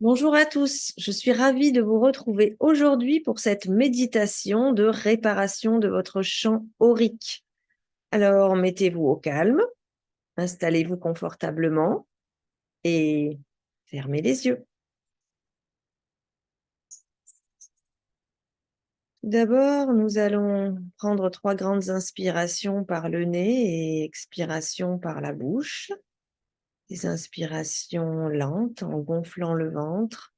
Bonjour à tous, je suis ravie de vous retrouver aujourd'hui pour cette méditation de réparation de votre champ aurique. Alors, mettez-vous au calme, installez-vous confortablement et fermez les yeux. D'abord, nous allons prendre 3 grandes inspirations par le nez et expiration par la bouche. Des inspirations lentes en gonflant le ventre,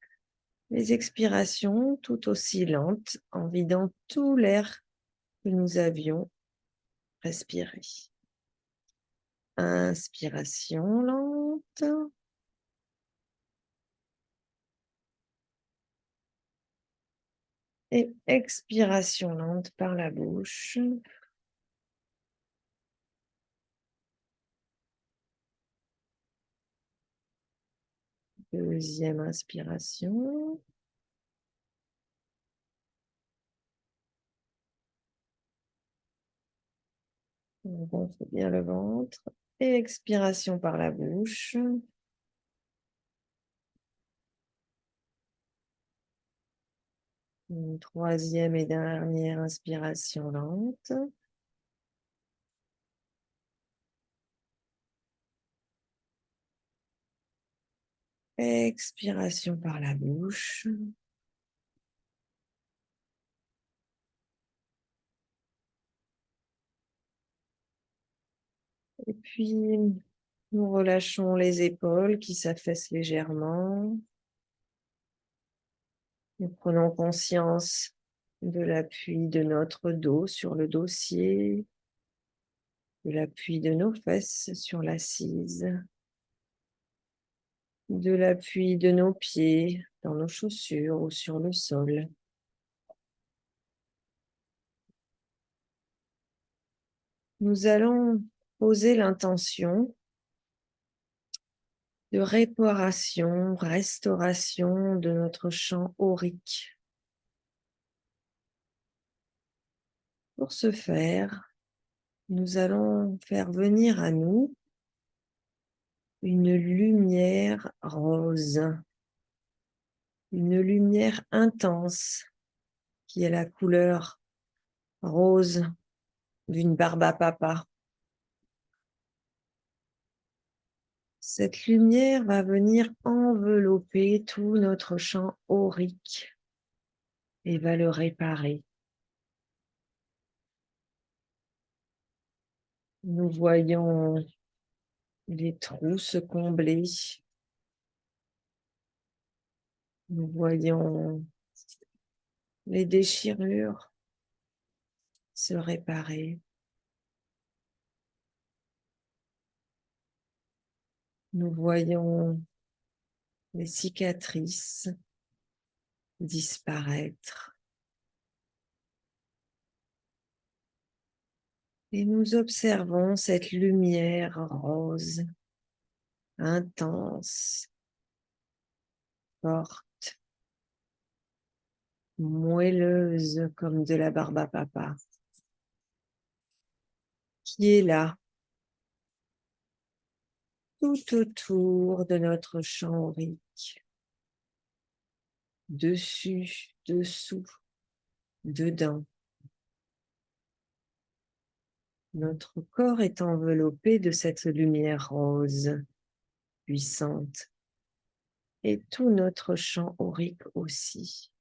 les expirations tout aussi lentes en vidant tout l'air que nous avions respiré. Inspiration lente et expiration lente par la bouche. Deuxième inspiration. On gonfle bien le ventre. Et expiration par la bouche. Une troisième et dernière inspiration lente. Expiration par la bouche. Et puis, nous relâchons les épaules qui s'affaissent légèrement. Nous prenons conscience de l'appui de notre dos sur le dossier, de l'appui de nos fesses sur l'assise, de l'appui de nos pieds dans nos chaussures ou sur le sol. Nous allons poser l'intention de réparation, restauration de notre champ aurique. Pour ce faire, nous allons faire venir à nous une lumière rose, une lumière intense qui est la couleur rose d'une barbe à papa. Cette lumière va venir envelopper tout notre champ aurique et va le réparer. Nous voyons les trous se combler. Nous voyons les déchirures se réparer. Nous voyons les cicatrices disparaître. Et nous observons cette lumière rose, intense, forte, moelleuse comme de la barbe à papa, qui est là, tout autour de notre champ aurique, dessus, dessous, dedans. Notre corps est enveloppé de cette lumière rose, puissante, et tout notre champ aurique aussi.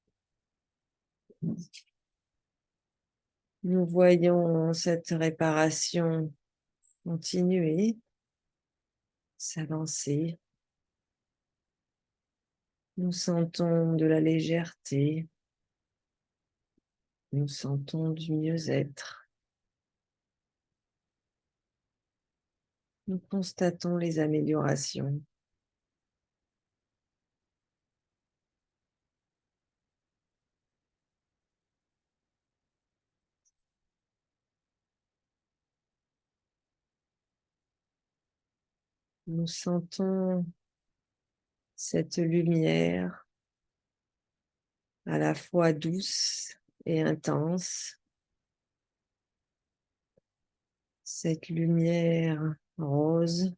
Nous voyons cette réparation continuer, s'avancer. Nous sentons de la légèreté, nous sentons du mieux-être. Nous constatons les améliorations. Nous sentons cette lumière à la fois douce et intense. Cette lumière rose,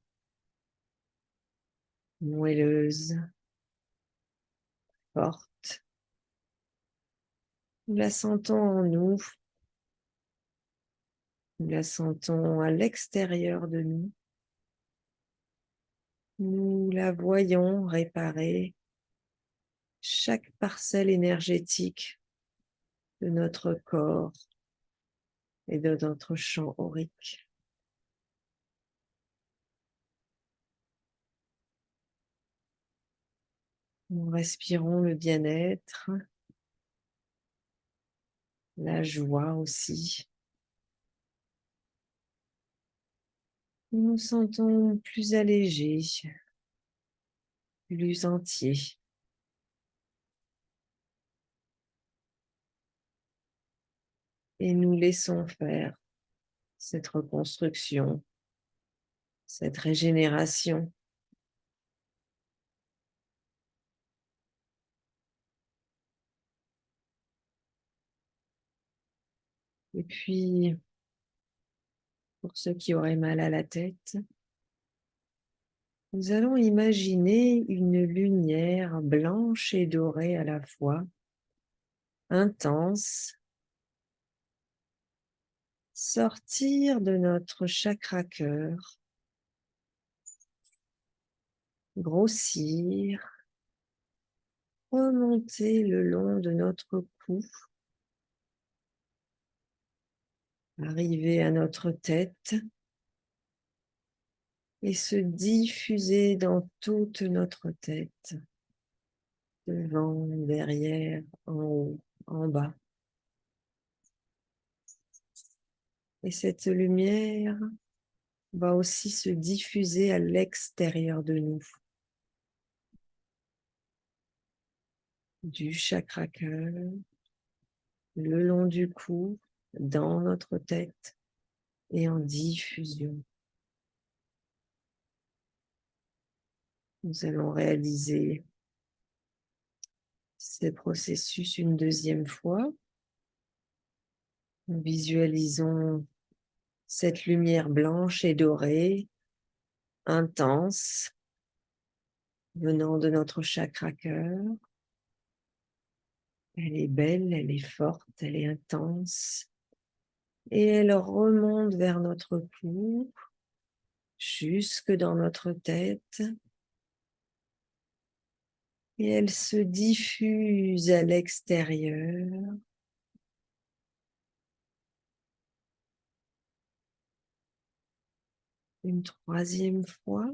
moelleuse, forte. Nous la sentons en nous. Nous la sentons à l'extérieur de nous. Nous la voyons réparer chaque parcelle énergétique de notre corps et de notre champ aurique. Nous respirons le bien-être, la joie aussi. Nous nous sentons plus allégés, plus entiers. Et nous laissons faire cette reconstruction, cette régénération. Et puis, pour ceux qui auraient mal à la tête, nous allons imaginer une lumière blanche et dorée à la fois, intense, sortir de notre chakra cœur, grossir, remonter le long de notre cou, arriver à notre tête et se diffuser dans toute notre tête, devant, derrière, en haut, en bas. Et cette lumière va aussi se diffuser à l'extérieur de nous, du chakra cœur, le long du cou, dans notre tête et en diffusion. Nous allons réaliser ces processus une deuxième fois. Nous visualisons cette lumière blanche et dorée, intense, venant de notre chakra cœur. Elle est belle, elle est forte, elle est intense. Et elle remonte vers notre cou, jusque dans notre tête. Et elle se diffuse à l'extérieur. Une troisième fois.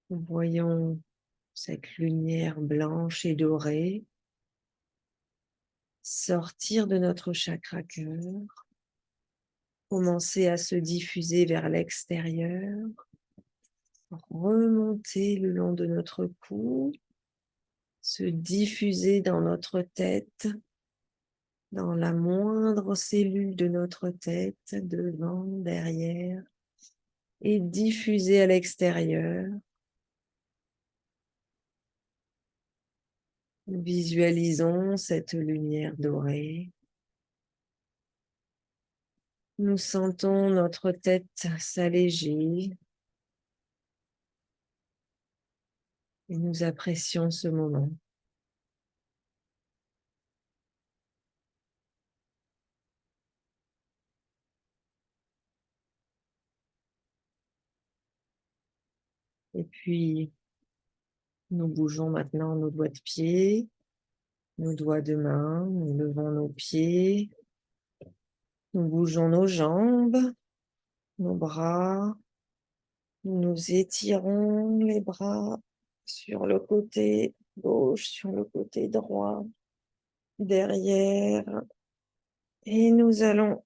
Nous voyons cette lumière blanche et dorée sortir de notre chakra cœur, commencer à se diffuser vers l'extérieur, remonter le long de notre cou, se diffuser dans notre tête, dans la moindre cellule de notre tête, devant, derrière, et diffuser à l'extérieur. Visualisons cette lumière dorée. Nous sentons notre tête s'alléger et nous apprécions ce moment. Et puis, nous bougeons maintenant nos doigts de pied, nos doigts de main, nous levons nos pieds, nous bougeons nos jambes, nos bras, nous nous étirons les bras sur le côté gauche, sur le côté droit, derrière, et nous allons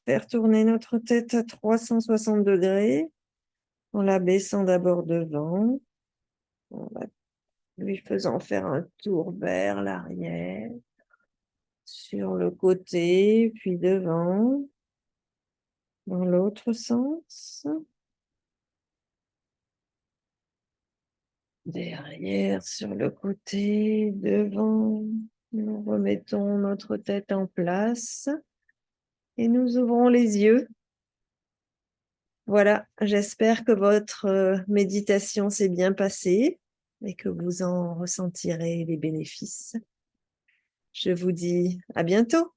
faire tourner notre tête à 360 degrés en la baissant d'abord devant, en lui faisant faire un tour vers l'arrière, sur le côté, puis devant, dans l'autre sens, derrière, sur le côté, devant. Nous remettons notre tête en place et nous ouvrons les yeux. Voilà, j'espère que votre méditation s'est bien passée. et que vous en ressentirez les bénéfices. Je vous dis à bientôt.